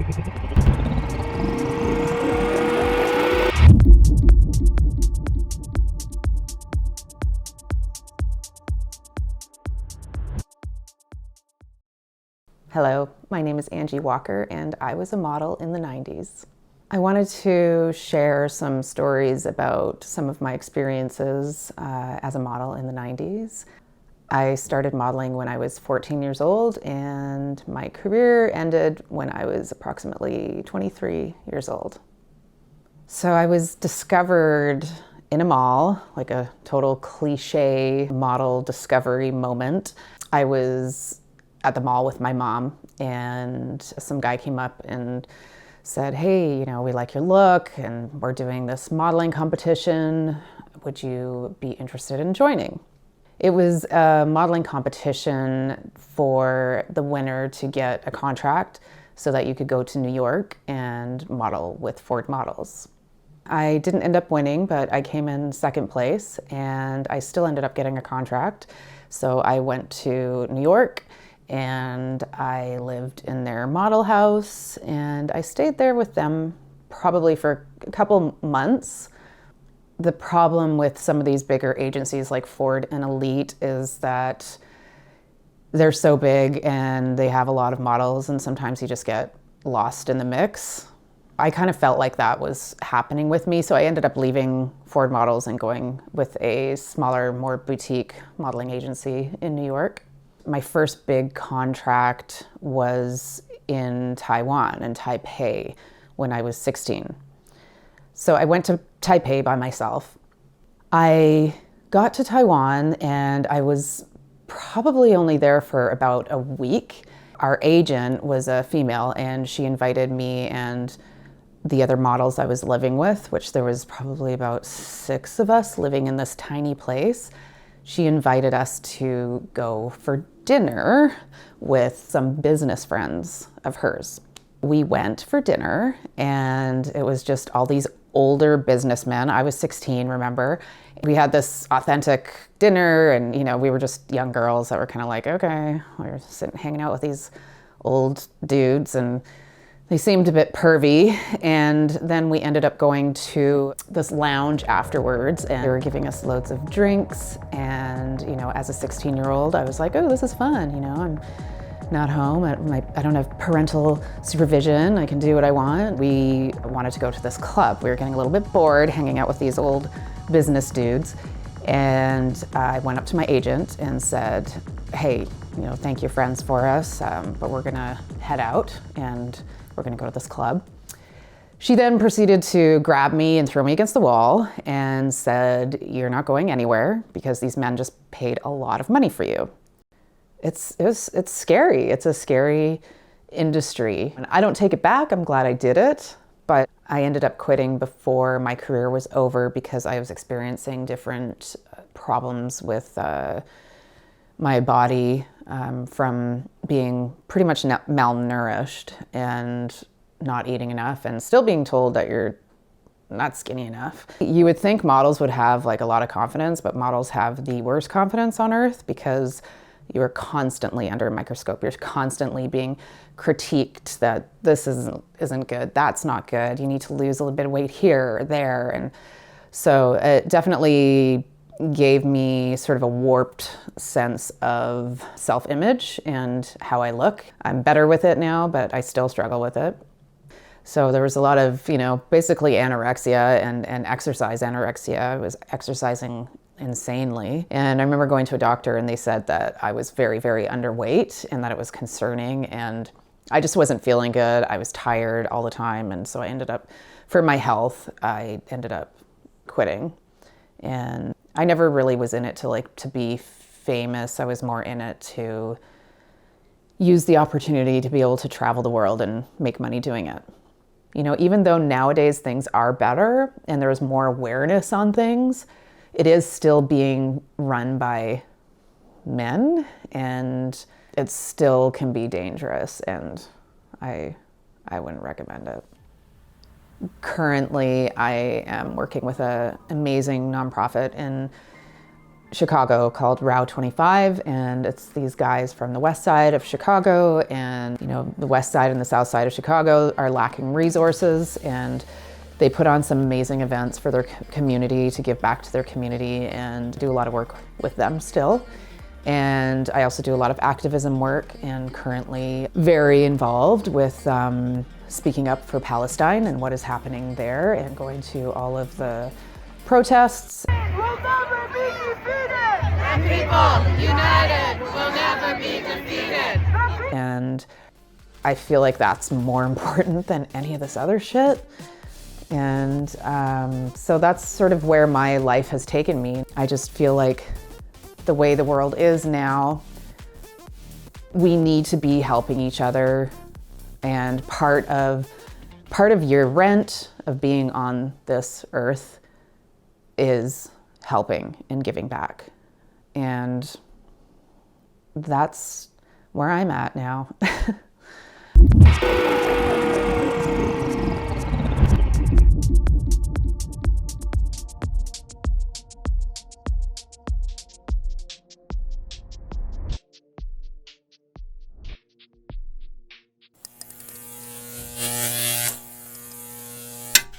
Hello, my name is Angie Walker, and I was a model in the 90s. I wanted to share some stories about some of my experiences as a model in the 90s. I started modeling when I was 14 years old, and my career ended when I was approximately 23 years old. So I was discovered in a mall, like a total cliche model discovery moment. I was at the mall with my mom, and some guy came up and said, "Hey, we like your look and we're doing this modeling competition. Would you be interested in joining?" It was a modeling competition for the winner to get a contract so that you could go to New York and model with Ford Models. I didn't end up winning, but I came in second place, and I still ended up getting a contract. So I went to New York and I lived in their model house, and I stayed there with them probably for a couple months. The problem with some of these bigger agencies like Ford and Elite is that they're so big and they have a lot of models, and sometimes you just get lost in the mix. I kind of felt like that was happening with me, so I ended up leaving Ford Models and going with a smaller, more boutique modeling agency in New York. My first big contract was in Taiwan, in Taipei, when I was 16. So I went to Taipei by myself. I got to Taiwan and I was probably only there for about a week. Our agent was a female, and she invited me and the other models I was living with, which there was probably about 6 of us living in this tiny place. She invited us to go for dinner with some business friends of hers. We went for dinner, and it was just all these older businessmen. I was 16, remember? We had this authentic dinner, and we were just young girls that were kind of like, okay, we're sitting hanging out with these old dudes, and they seemed a bit pervy. And then we ended up going to this lounge afterwards, and they were giving us loads of drinks. And, as a 16-year-old, I was like, oh, this is fun. I'm not home. I don't have parental supervision. I can do what I want. We wanted to go to this club. We were getting a little bit bored hanging out with these old business dudes. And I went up to my agent and said, hey, thank you, friends, for us, but we're gonna head out and we're gonna go to this club. She then proceeded to grab me and throw me against the wall and said, you're not going anywhere because these men just paid a lot of money for you. It's scary. It's a scary industry. And I don't take it back. I'm glad I did it. But I ended up quitting before my career was over because I was experiencing different problems with my body from being pretty much malnourished and not eating enough, and still being told that you're not skinny enough. You would think models would have like a lot of confidence, but models have the worst confidence on earth because you're constantly under a microscope. You're constantly being critiqued that this isn't good, that's not good, you need to lose a little bit of weight here or there. And so it definitely gave me sort of a warped sense of self-image and how I look. I'm better with it now, but I still struggle with it. So there was a lot of, basically anorexia and exercise anorexia. I was exercising insanely. And I remember going to a doctor and they said that I was very, very underweight and that it was concerning, and I just wasn't feeling good. I was tired all the time. And so I ended up, for my health, I ended up quitting. And I never really was in it to be famous. I was more in it to use the opportunity to be able to travel the world and make money doing it. Even though nowadays things are better and there's more awareness on things, it is still being run by men, and it still can be dangerous, and I wouldn't recommend it. Currently, I am working with an amazing nonprofit in Chicago called Row 25, and it's these guys from the west side of Chicago, and the west side and the south side of Chicago are lacking resources, and they put on some amazing events for their community to give back to their community and do a lot of work with them still. And I also do a lot of activism work and currently very involved with speaking up for Palestine and what is happening there and going to all of the protests. We'll never be defeated! And people united will never be defeated. And I feel like that's more important than any of this other shit. And so that's sort of where my life has taken me. I just feel like the way the world is now, we need to be helping each other. And part of your rent of being on this earth is helping and giving back. And that's where I'm at now.